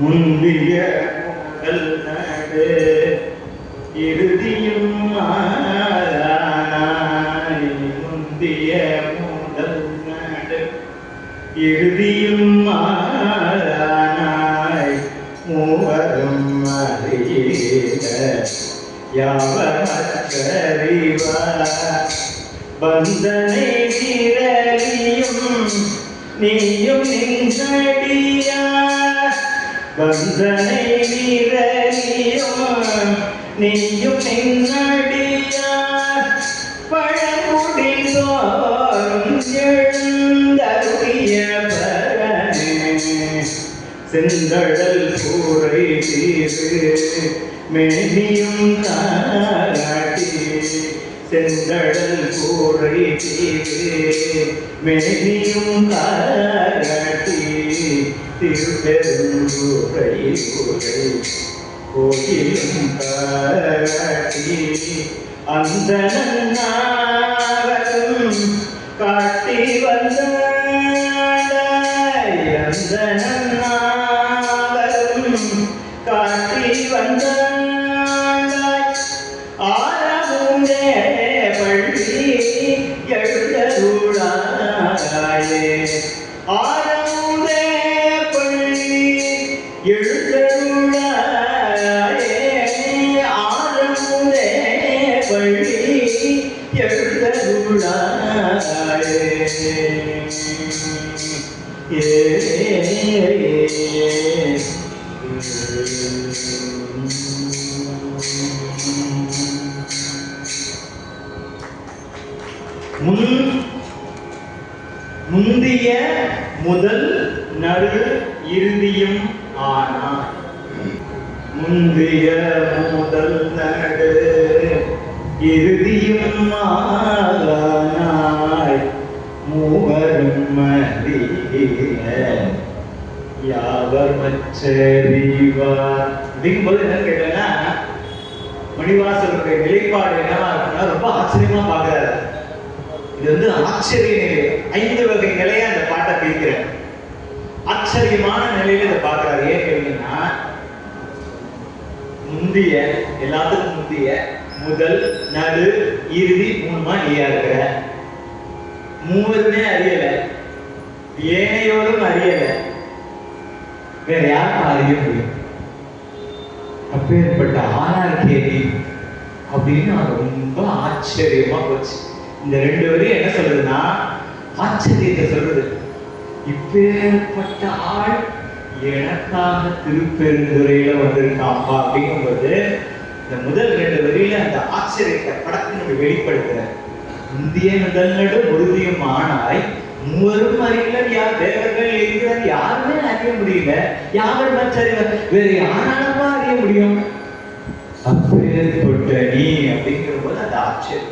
முந்திய முதல் நடு இறுதியும் மாறானாய். முந்திய முதல் நடு இறுதியும் மாறானாய். மூவரும் அறிய யாவரறிவார். பந்தனை விரலியும் நீயும் நின்றடியார். பந்தனை விரலியும் நீயும் நின்றடியார். பழமுடி தோறும் எழுந்தருளிய பரணே. செந்தழல் கூரை தீரு மேனியும் காட்டி. செந்தழல் கூரை தீரு மேனியும் காட்டி. திருப்பெருந்துறை உரை கோயிலும் காட்டி. அந்த நாவலும் காட்டி வந்தாய். அந்த நாவலும் காட்டி வந்தாய். ஆரமுதே பள்ளி எழுந்தருளாயே. ஆரமுதே பள்ளி எழுந்தருளாயே. ஆரமுதே பள்ளி எழுந்தருளாயே. முந்திய முதல் நடு இறுதியும் ஆனாய். முந்திய முதல் நடு இறுதியும் ஆனாய். மூவரும் அறிய யாவர் மற்றறிவார். அப்படிங்கும்போது என்னன்னு கேட்டீங்கன்னா, மணிவாசகருடைய நிலைப்பாடு என்னவா இருக்குன்னா ரொம்ப ஆச்சரியமா பாக்குறாரு. இது வந்து ஆச்சரிய நிலை. 5 வகை நிலையா அந்த பாட்டை பிரிக்கிறேன். ஆச்சரியமான நிலையில இதை பாக்குறாரு. ஏன் கேட்டீங்கன்னா, முந்திய எல்லாத்துக்கும் முந்திய முதல் நடு இறுதி மூணுமா நீயா இருக்கிற. மூவருமே அறியல, ஏனையோரும் அறியல, வேற யாருக்கும் அறிய முடியும். அப்பேற்பட்ட ஆனார்கேதி அப்படின்னு ரொம்ப ஆச்சரியமா போச்சு. இந்த 2 வரையும் என்ன சொல்றதுன்னா ஆச்சரியத்தை சொல்றது. இப்பேற்பட்ட ஆள் எனக்காக திருப்பெருந்துறையில வந்திருக்காப்பா அப்படிங்கும்போது இந்த முதல் 2 வரியில அந்த ஆச்சரியத்தை படத்தினுடைய வெளிப்படுத்துற. இந்திய முதல் நடு உறுதியும் ஆனாய். மூவரும் அறியல யார் தேவர்கள் இருக்கிறார் யாருமே அறிய முடியல. யாவர் மற்றறிவர் வேற யாராலப்பா அறிய முடியும். அப்பேற்பட்ட நீ அப்படிங்கிற போது அந்த ஆச்சரியம்.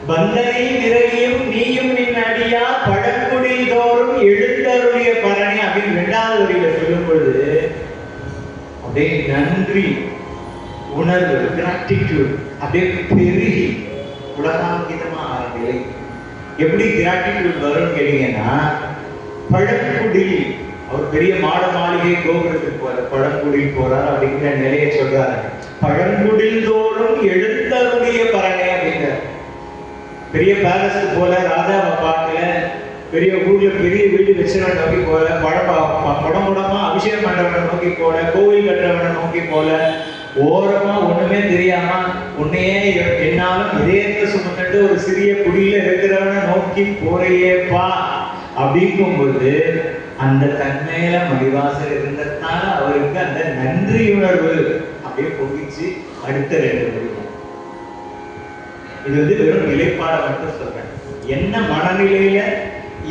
பந்தனை விரலியும் நீயும் நின் அடியா. பழங்குடி தோறும் எழுந்தருளிய பரணி அப்படின்னு 2வது வரியில சொல்லும் பொழுது அப்படியே நன்றி உணர்வு, கிராட்டிடியூட் அப்படியே பெருகி உலகாங்கிதமா ஆரம்பிலை. எப்படி கிராட்டிடியூட் வரும்னு கேட்டீங்கன்னா, பழங்குடியில் அவர் பெரிய மாட மாளிகை கோபுரத்துக்கு போற பழங்குடியில் போறார் அப்படிங்கிற நிலையை சொல்றாரு. பழங்குடில் தோறும் எழுந்தருளிய பரணி அப்படிங்கிற பெரிய பேலஸ்க்கு போல, ராஜாவை பார்க்கல, பெரிய ஊர்ல பெரிய வீடு வச்சிருவன் நோக்கி போல, படமுடமா அபிஷேகம் பண்றவனை நோக்கி போல, கோவில் கட்டுறவனை நோக்கி போல, ஓரமா ஒண்ணுமே தெரியாம உன்னையே என்னாலும் இதயத்தை சுமந்துட்டு ஒரு சிறிய குடியில இருக்கிறவனை நோக்கி போறையேப்பா அப்படிங்கும்போது அந்த தன்மையில மணிவாசகர் இருந்ததுனால அவருக்கு அந்த நன்றியுணர்வு அப்படியே பொங்கிச்சு. அடுத்த 2 வரி இது வந்து வெறும் நிலைப்பாட மட்டும் சொல்றேன். என்ன மனநிலையில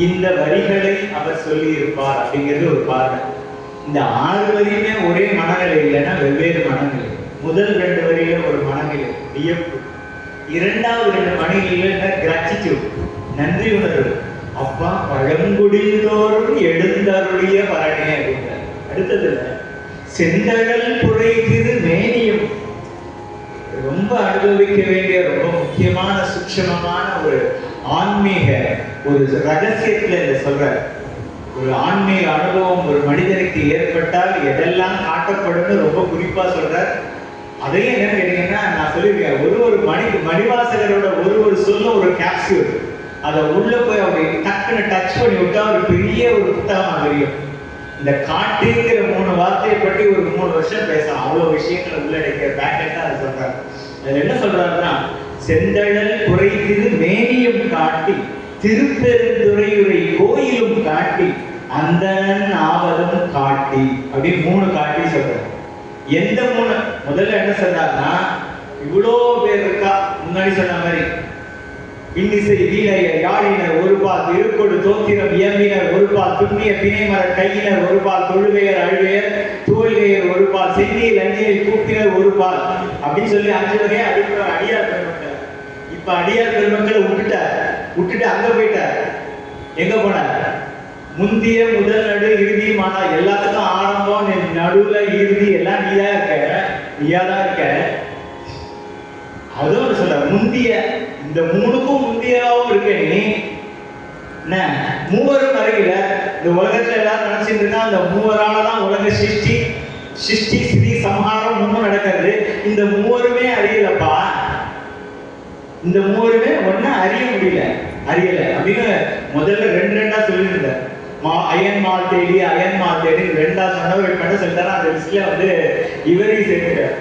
இந்த வரிகளை அவர் சொல்லி இருப்பார் அப்படிங்கிறது ஒரு பார்வை. இந்த 6 வரியுமே ஒரே மனநிலை இல்லைன்னா வெவ்வேறு மனநிலை. முதல் 2 வரியில ஒரு மனநிலை வியப்பு, 2வது 2 மனநிலையில கிராட்டிடியூட் நன்றி உணர்வு. அப்பா பழங்குடில் தோறும் எழுந்தருளிய பரணி அப்படிங்கிறார். அடுத்ததுல செந்தழல் புரைதிரு மேனியும் ரொம்ப அனுபவிக்க வேண்டிய ரொம்ப முக்கியமான சூட்சமமான ஒரு ஆன்மீக ஒரு ரகசியத்துல இதை சொல்ற. ஒரு ஆன்மீக அனுபவம் ஒரு மனிதனுக்கு ஏற்பட்டால் எதெல்லாம் காட்டப்படும்னு ரொம்ப குறிப்பா சொல்றார். அதையும் என்ன கேட்டீங்கன்னா, நான் சொல்லியிருக்கேன், ஒரு மணிவாசகரோட ஒரு சொல்ல ஒரு கேப்சூல், அதை உள்ள போய் அப்படி டக்குன்னு டச் பண்ணி விட்டா ஒரு பெரிய ஒரு புத்தகம் தெரியும். இந்த காட்டுங்கிற 3 வார்த்தையை பற்றி ஒரு 3 வருஷம் பேசலாம். அவ்வளவு விஷயங்களை உள்ளடக்கிய பேக்கெட் தான் அதை சொல்றாரு. அதுல என்ன சொல்றாருன்னா, செந்தழல் குறைத்திரு மேனியும் காட்டி திருப்பெருந்துறையுரை கோயிலும் காட்டி அந்தணன் ஆவதும் காட்டி, அப்படி 3 காட்டி சொல்றாரு. எந்த 3? முதல்ல என்ன சொல்றாருன்னா, இவ்வளோ பேர் இருக்கா, முன்னாடி சொன்ன மாதிரி இன்னிசை வீணையர் யாழினர் ஒருபால், திருக்கொடு தோத்திரம் இயம்பினர் ஒருபால், துண்ணிய பிணைமர கையினர் ஒருபால், தொழுகையர் அழுகையர் தோல்கையர் ஒருபால், சென்னியில் அந்நியில் கூப்பினர் ஒருபால், அப்படின்னு சொல்லி 5 வகையா அடிப்பார் அடியார் பெருமக்கள். இப்ப அடியார் பெருமக்களை விட்டுட்டு அங்க போயிட்டார். எங்க போனார்? முந்திய முதல் நடு இறுதி மானா, எல்லாத்துக்கும் ஆரம்பம் நடுவுல இறுதி எல்லாம் நீதான் இருக்க. அதுவும் சொல்ற முந்திய, இந்த 3க்கும் முந்தியாவும் இருக்க நீ என்ன மூவரும் அறியல. இந்த உலகத்துல எல்லாரும் நினைச்சிட்டு இருக்கா அந்த மூவராலதான் உலக சிருஷ்டி ஸ்ரீ சம்ஹாரம் 3 நடக்கிறது. இந்த மூவருமே அறியலப்பா, இந்த மூவருமே ஒன்னும் அறிய முடியல, அறியல அப்படின்னு முதல்ல 2 சொல்லியிருந்தார். அயன்மால் தேடி 2 சொன்னவர் பண்ண சொல்லிட்டாரு. அந்த லிஸ்ட்ல வந்து இவரையும் சேர்த்துட்டார்,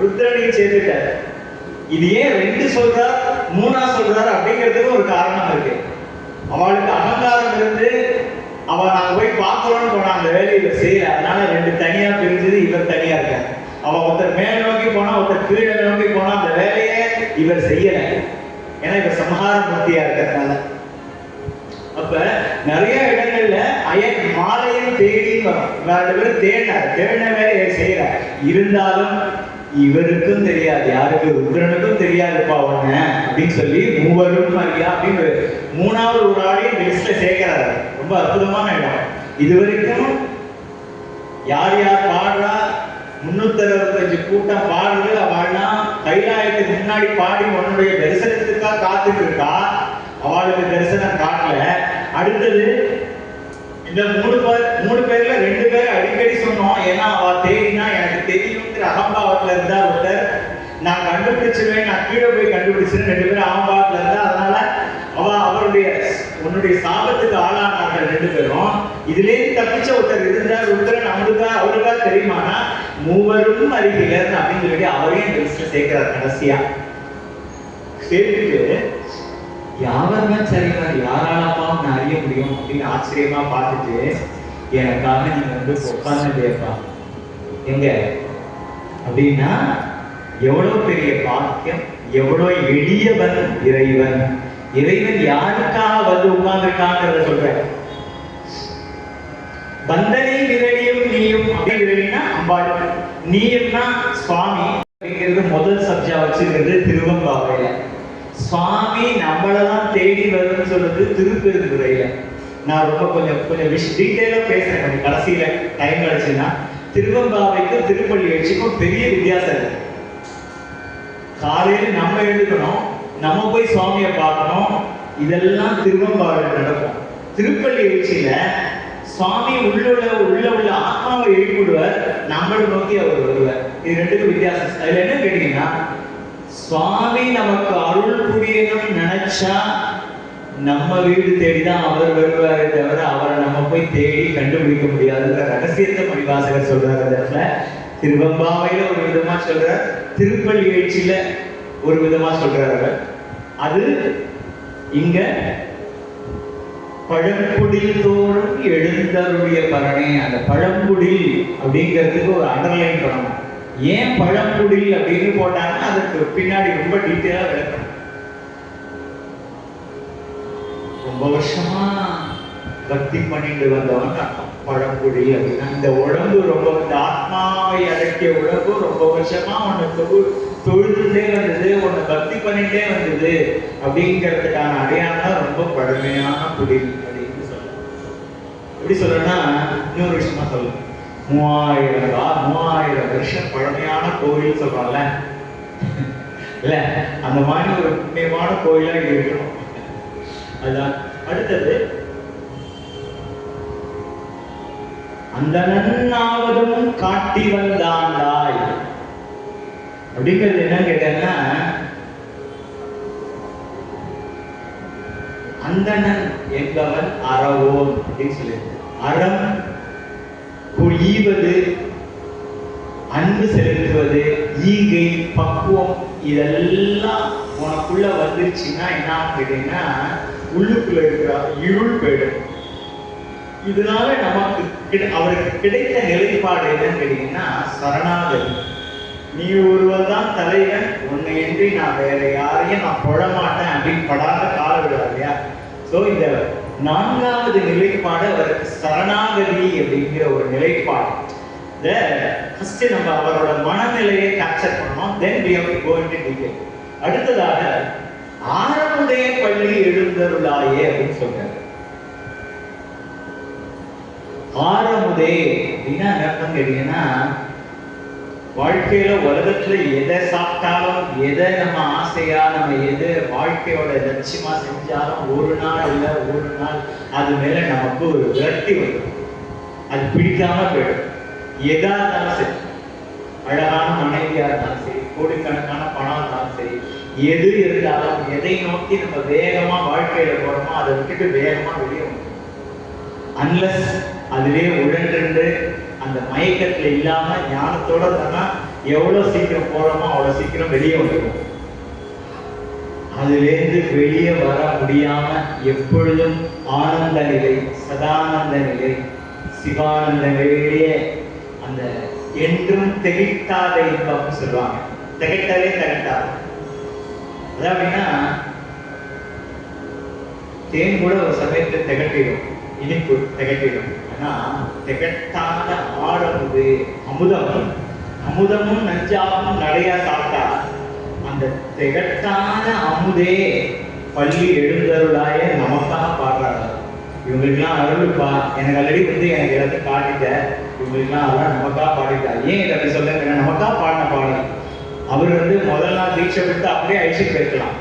ருத்ரனையும் சேர்த்துட்டார். இது ஏன் 2 சொல்றார் 3 சொல்றாரு அப்படிங்கிறதுக்கு ஒரு காரணம் இருக்கு. அவளுக்கு அகங்காரம் இருந்து அவ நாங்க போய் பார்க்கணும்னு போனா அந்த வேலையை இவர் செய்யல. அதனால 2 தனியா பிரிஞ்சது, இவர் தனியா இருக்காரு. அவ ஒருத்தர் மேல் நோக்கி போனா, ஒருத்தர் கீழே நோக்கி போனா, அந்த வேலையை இவர் செய்யல. ஏன்னா இவர் சம்ஹார மூர்த்தியா இருக்கிறதுனால. அப்ப நிறைய இடங்கள்ல மாலையும் தேடின்னு வரும். 2 பேரும் தேடின வேலையை செய்யறார். இருந்தாலும் இவருக்கும் தெரியாது, யாருக்கு ருத்ரனுக்கும் தெரியாதுப்பா ஒண்ணு அப்படின்னு சொல்லி மூவரும் அறியா அப்படின்னு 3வது ஒரு ஆளையும் லிஸ்ட்ல சேர்க்கிறாரு. ரொம்ப அற்புதமான இடம். இது வரைக்கும் யார் பாடுறா, 365 கூட்டம் பாடுறது, அவள்னா கைலாயத்துக்கு முன்னாடி பாடி உன்னுடைய தரிசனத்துக்காக காத்துட்டு இருக்கா. அவளுக்கு தரிசனம் காட்டல. அடுத்தது இந்த 3 பேர்ல 2 பேர் அடிக்கடி சொன்னோம். ஏன்னா அவ தேடினா எனக்கு தெரியுங்கிற அகம்பாவத்துல இருந்தா ஒருத்தர், நான் கண்டுபிடிச்சிருவேன், நான் கீழே போய் கண்டுபிடிச்சிருவேன். 2 பேரும் அகம்பாவத்துல இருந்தா, அதனால உன்னுடைய சாபத்துக்கு ஆளானார்கள் 2 பேரும். இதுலேயும் தப்பிச்ச ஒருத்தர் இருந்தார், ருத்ரன். அவருக்கா தெரியுமானா மூவரும் அறிகிறர் அப்படின்னு சொல்லி அவரையும் இந்த லிஸ்ட்ல சேர்க்கிறார். கடைசியா சேர்த்துட்டு யாவருமே சரிங்க, யாராலப்பா நான் அறிய முடியும் அப்படின்னு ஆச்சரியமா பார்த்துட்டு, எனக்காக நீங்க வந்து உட்கார்ந்துட்டேப்பா எங்க அப்படின்னா, எவ்வளவு பெரிய பாக்கியம், எவ்வளவு எளியவன் இறைவன். இறைவன் யாருக்காக வந்து உட்கார்ந்துருக்காங்கிறத சொல்றேன். பந்தனை விரலியும் நீயும் அப்படின்னா அம்பாள், நீயும்னா சுவாமி அப்படிங்கிறது முதல் சப்ஜா வச்சிருக்கிறது திருவம்பாவையில. சுவாமி நம்மளதான் தேடி வரும்னு சொல்றது திருப்பெருந்துறையில. நான் ரொம்ப கொஞ்சம் டீட்டெயிலா பேசுறேன், கொஞ்சம் கடைசியில டைம் கிடைச்சுன்னா. திருவம்பாவைக்கும் திருப்பள்ளி எழுச்சிக்கும் பெரிய வித்தியாசம் இருக்கு. காலையில நம்ம எழுதுக்கணும், நம்ம போய் சுவாமியை பார்க்கணும், இதெல்லாம் திருவம்பாவையில் நடக்கும். திருப்பள்ளி எழுச்சியில சுவாமி உள்ள ஆத்மாவை எழுப்பிடுவார், நம்மளை நோக்கி அவர் வருவார். இது 2க்கும் வித்தியாசம். அதுல என்ன கேட்டீங்கன்னா, சுவாமி நமக்கு அருள் புரியணும்னு நினைச்சா நம்ம வீடு தேடிதான் அவர் வருவாரே தவிர அவரை நம்ம போய் தேடி கண்டுபிடிக்க முடியாதுன்ற ரகசியத்தை மணிவாசகர் சொல்றாரு. இடத்துல திருவம்பாவையில ஒரு விதமா சொல்றார், திருப்பள்ளி எழுச்சியில ஒரு விதமா சொல்றாரு. அது இங்க பழங்குடியில் தோறும் எழுந்தருடைய பரணே. அந்த பழங்குடில் அப்படிங்கிறதுக்கு ஒரு அண்டர்லைன் பண்ணணும். ஏன் பழங்குடில் அப்படின்னு போட்டாங்கன்னா அதுக்கு பின்னாடி ரொம்ப டீட்டெயிலா விளக்கணும். ரொம்ப வருஷமா பக்தி பண்ணிட்டு வந்தவன் பழங்குடி அப்படின்னா, இந்த உடம்பு ரொம்ப, இந்த ஆத்மாவை அடக்கிய உடம்பு ரொம்ப வருஷமா உனக்கு தொழுதுட்டே வந்தது, உன்னை பக்தி பண்ணிட்டே வந்தது அப்படிங்கிறதுக்கான அடையாளம் ரொம்ப பழமையான குடில் அப்படின்னு சொல்லலாம். எப்படி சொல்றேன்னா, இன்னொரு விஷயமா சொல்லலாம், 3000 வருஷம் பழமையான கோவில் சொல்றாங்கல்ல, இல்ல அந்த மாதிரி ஒரு புண்ணியமான கோயிலா இருக்கணும். அதுதான் அடுத்தது. அந்த நன்னாவதும் காட்டி வந்தாண்டாய். அப்படிங்கிறது என்ன கேட்டேன்னா, அந்தணன் என்பவன் அறவோன் அப்படின்னு சொல்லியிருக்கு. அறம் ஈவது, அன்பு செலுத்துவது, ஈகை, பக்குவம், இதெல்லாம் உனக்குள்ள வந்துருச்சுன்னா என்ன கேட்டீங்கன்னா உள்ளுக்குள்ள இருக்கிற இருள் போயிடும். இதனால நமக்கு அவருக்கு கிடைத்த நிலைப்பாடு என்னன்னு கேட்டீங்கன்னா சரணாகதி. நீ ஒருவர் தான் தலைவன், உன்னை என்று நான் வேற யாரையும் நான் தொழ மாட்டேன் அப்படின்னு படாத கால விழா இல்லையா. ஸோ இந்த 4வது நிலைப்பாடு அவருக்கு சரணாகதி அப்படிங்கிற ஒரு நிலைப்பாடு. ஃபர்ஸ்ட் நம்ம அவரோட மனநிலையை கேப்சர் பண்ணோம். தென் we have to go into detail. அடுத்ததாக ஆரமுடைய பள்ளி எழுந்தருளாயே அப்படின்னு சொல்றாரு. ஆரமுதே அப்படின்னா அர்த்தம் கேட்டீங்கன்னா, வாழ்க்கையில உலகத்துல எதை சாப்பிட்டாலும், எதை நம்ம ஆசையா நம்ம எது வாழ்க்கையோட லட்சியமா செஞ்சாலும் ஒரு நாள் இல்ல ஒரு நாள் அது மேல நமக்கு ஒரு விரக்தி வரும். அது பிடிக்காம போயிடும். எதா இருந்தாலும் சரி, அழகான மனைவியா இருந்தாலும் சரி, கோடிக்கணக்கான பணம் இருந்தாலும் சரி, எது இருந்தாலும் எதை நோக்கி நம்ம வேகமா வாழ்க்கையில போறோமோ அதை விட்டுட்டு வேகமா வெளியே வந்துடும். அன்லஸ் அதிலே உழன்று அந்த மயக்கத்துல இல்லாம ஞானத்தோட தானா எவ்வளவு சீக்கிரம் போறோமோ அவ்வளவு சீக்கிரம் வெளியே வந்துடும். அதிலிருந்து வெளியே வர முடியாம எப்பொழுதும் ஆனந்த நிலை, சதானந்த நிலை, சிவானந்த நிலையிலேயே அந்த என்றும் திகைட்டாத இன்பம்னு சொல்லுவாங்க. திகைட்டவே திகட்டாத. அதாவதுன்னா தேன் கூட ஒரு சமயத்துல திகட்டிடும், இனிப்பு திகட்டிடும். ஆனா திகட்டாத ஆரம்பு அமுதமும் நஞ்சாவும் நிறையா சாப்பிட்டா அந்த திகட்டான அமுதே பள்ளி எழுந்தருளாய நமக்காக பாடுறாங்க. இவங்களுக்கெல்லாம் அருள்ப்பா, எனக்கு ஆல்ரெடி எனக்கு எல்லாத்தையும் காட்டிட்ட, இவங்களுக்கெல்லாம் அதெல்லாம் நமக்காக பாடிட்டா. ஏன் இதை அப்படி சொல்லுங்க, நமக்காக பாடின பாடல். அவர் முதல் நாள் தீட்சை விட்டு அப்படியே அழிச்சுட்டு போயிருக்கலாம்.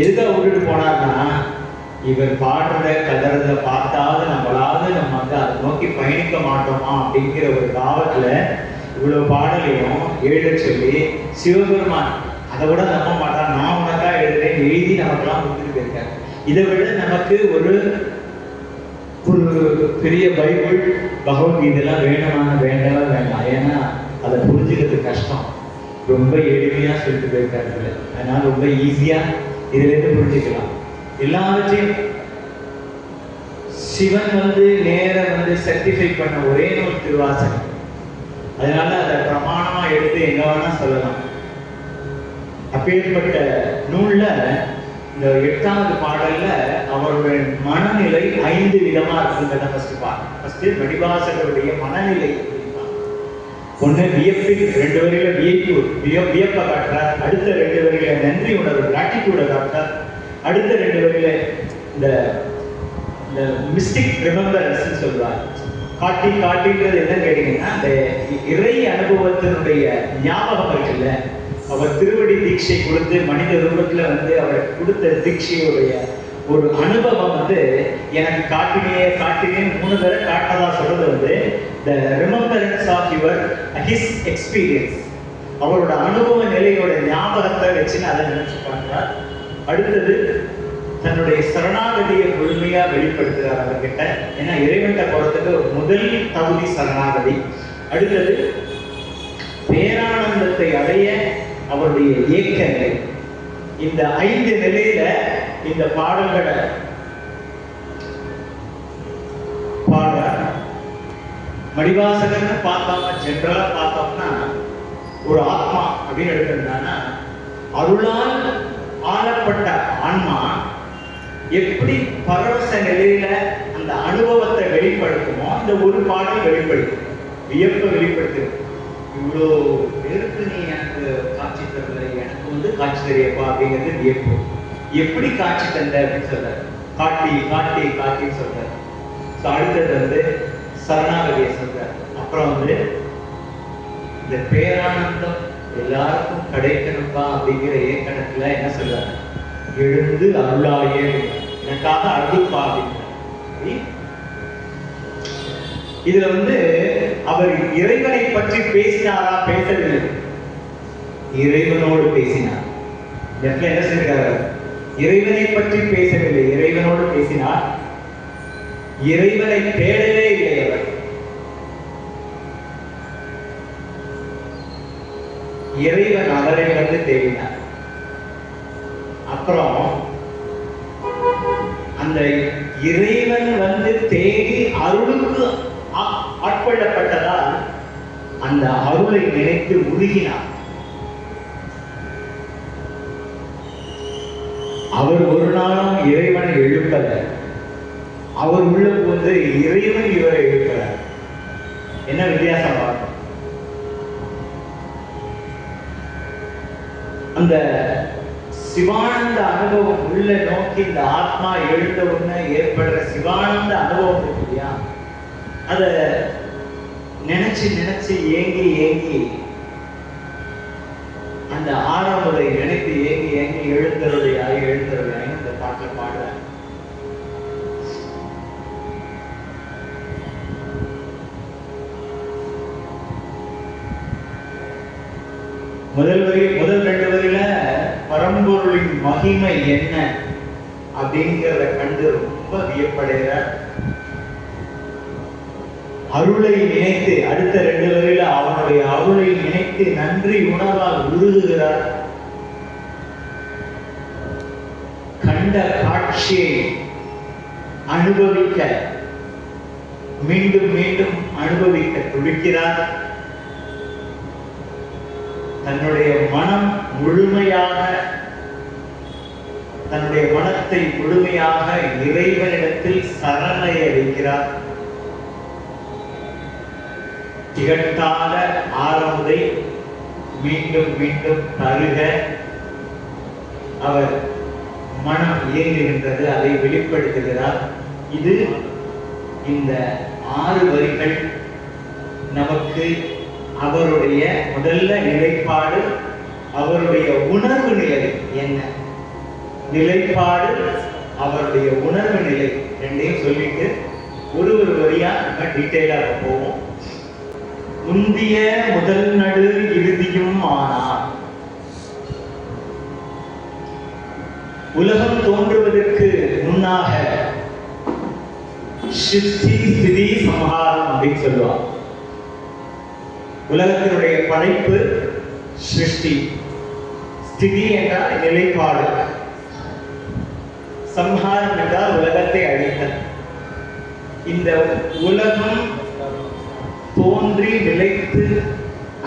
எதுக்காக விட்டுட்டு போனார்னா, இவர் பாடுறத கதறத பார்த்தாவது நம்மளாவது நம்ம அதை நோக்கி பயணிக்க மாட்டோமா அப்படிங்கிற ஒரு காவத்துல இவ்வளவு பாடலையும் எழுத சொல்லி சிவபெருமான் அதை விட நம்ப மாட்டான். நான் உனக்கா எழுதுறேன் எழுதி நமக்கெல்லாம் கொடுத்துட்டு போயிருக்காரு. இதை விட நமக்கு ஒரு பெரிய பைபிள் பகவத்கீதைலாம் வேண்டாம். ஏன்னா அதை புரிஞ்சுக்கிறது கஷ்டம். ரொம்ப எளிமையா சொல்லிட்டு போயிருக்காரு. அதனால ரொம்ப ஈஸியா இதுல இருந்து புரிஞ்சுக்கலாம். எல்லாவற்றையும் சிவன் நேரம் சர்டிஃபை பண்ண ஒரே நூல் திருவாசகம். அதனால அதை பிரமாணமா எடுத்து எங்க வேணா சொல்லலாம். அப்பேற்பட்ட நூல்ல இந்த 8வது பாடல்ல அவருடைய மனநிலை 5 விதமா இருக்குங்கிறத ஃபர்ஸ்ட் மணிவாசகருடைய மனநிலை. ஒண்ணு வியப்பில் 2 வரியில வியப்பை காட்டுறார். அடுத்த 2 வரியில நன்றி உணர்வு கிராட்டிடியூட காட்டுறார். அடுத்த 2 வரியில இந்த மிஸ்டிக் ரிமெம்பரன்ஸ் சொல்றார். காட்டின்றது என்ன கேட்டீங்கன்னா, அந்த இறை அனுபவத்தினுடைய ஞாபகம் இருக்குல்ல. அவர் திருவடி தீட்சை கொடுத்து மனித ரூபத்துல அவர் கொடுத்த தீட்சையுடைய ஒரு அனுபவம் எனக்கு காட்டினே 3 தடவை காட்டதா சொல்றது the remembrance of his experience. அவரோட அனுபவ நிலையோட ஞாபகத்தை வச்சு அதை நினைச்சு பார்க்கிறார். அடுத்தது தன்னுடைய சரணாகதியை முழுமையா வெளிப்படுத்துகிறார் அவர்கிட்ட. ஏன்னா இறைவன்கிட்ட போறதுக்கு முதல் தகுதி சரணாகதி. அடுத்தது பேரானந்தத்தை அடைய அவருடைய ஏக்க நிலை. இந்த 5 நிலையில இந்த பாடல்களை பாட மணிவாசகன்னு பார்த்தோம்னா, ஜென்ரலா பார்த்தோம்னா ஒரு ஆத்மா அப்படின்னு எடுக்கிறதுனா, அருளால் ஆளப்பட்ட ஆன்மா எப்படி பரவச நிலையில அந்த அனுபவத்தை வெளிப்படுத்துமோ இந்த ஒரு பாடல் வெளிப்படுத்தும். வியப்பை வெளிப்படுத்து. இவ்வளோ பேருக்கு நீ எனக்கு காட்சி தரல, எனக்கு காட்சி தெரியப்பா அப்படிங்கிறது வியப்பு. எப்படி காட்சி தந்த அப்படின்னு சொல்ற, காட்டி காட்டி காட்டின்னு சொல்ற. அடுத்தது சரணாகதியை சொல்ற. அப்புறம் இந்த பேரானந்தம் எல்லாருக்கும் கிடைக்கணும்பா அப்படிங்கிற ஏக்கணத்துல என்ன சொல்றாரு, எழுந்து அருளாயே எனக்காக அருள்பா அப்படிங்கிற. இதுல அவர் இறைவனை பற்றி பேசினாரா? பேசவில்லை, இறைவனோடு பேசினார். என்ன செஞ்சிருக்காரு? இறைவனை பற்றி பேசவில்லை, இறைவனோடு பேசினார். இறைவனை தேடவே இல்லை அவர். இறைவன் அவரை தேடினார். அப்புறம் அந்த இறைவன் தேடி அருளுக்கு ஆட்கொள்ளப்பட்டதால் அந்த அருளை நினைத்து உருகினார். அவர் ஒரு நாளும் இறைவனை எழுப்பல. அவர் உள்ள போது இறைவன் இவரை எழுப்புறார். என்ன வித்தியாசம் பார்க்கணும். அந்த சிவானந்த அனுபவம் உள்ள நோக்கி இந்த ஆத்மா எழுந்த உடனே ஏற்படுற சிவானந்த அனுபவம் இருக்கு இல்லையா, அத நினைச்சு நினைச்சு ஏங்கி ஏங்கி அந்த ஆறாவதை நினைத்து ஏங்கி ஏங்கி எழுந்தருடையாய் எழுந்தருடையாய் இந்த பாட்டில் பாடுற. முதல் 2 வரியில பரம்பொருளின் மகிமை என்ன அப்படிங்கிறத கண்டு ரொம்ப வியப்படைகிற. அருளை நினைத்து அடுத்த 2 வரியில அவனுடைய அருளை நினைத்து நன்றி உணர்வால் உருகுகிறார். கண்ட காட்சியை அனுபவிக்க மீண்டும் மீண்டும் அனுபவிக்க துடிக்கிறார். தன்னுடைய மனம் முழுமையாக, தன்னுடைய மனத்தை முழுமையாக இறைவனிடத்தில் சரணடைய வைக்கிறார். திகட்டாத ஆரம்பத்தை மீண்டும் மீண்டும் தருக அவர் மனம் இயங்குகின்றது, அதை வெளிப்படுத்துகிறார். இது இந்த 6 வரிகள் நமக்கு அவருடைய முதல்ல நிலைப்பாடு, அவருடைய உணர்வு நிலை என்ன, நிலைப்பாடு, அவருடைய உணர்வு நிலை ரெண்டையும் சொல்லிட்டு ஒரு வரியா நம்ம டீட்டெயிலாக போவோம். முந்திய முதல் நடு இறுதியும் ஆனார். உலகம் தோன்றுவதற்கு முன்னாக சிருஷ்டி ஸ்திதி சம்ஹாரம் அப்படின்னு சொல்லுவாங்க. உலகத்தினுடைய படைப்பு சிருஷ்டி, ஸ்திதி என்றால் நிலைப்பாடு, சம்ஹாரம் என்றால் உலகத்தை அழித்தல். இந்த உலகம் தோன்றி நிலைத்து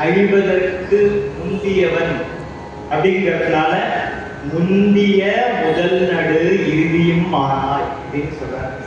அழிவதற்கு முந்தியவன் அப்படிங்கிறதுனால முந்திய முதல் நடு இறுதியும் ஆனாய் அப்படின்னு சொல்றாங்க.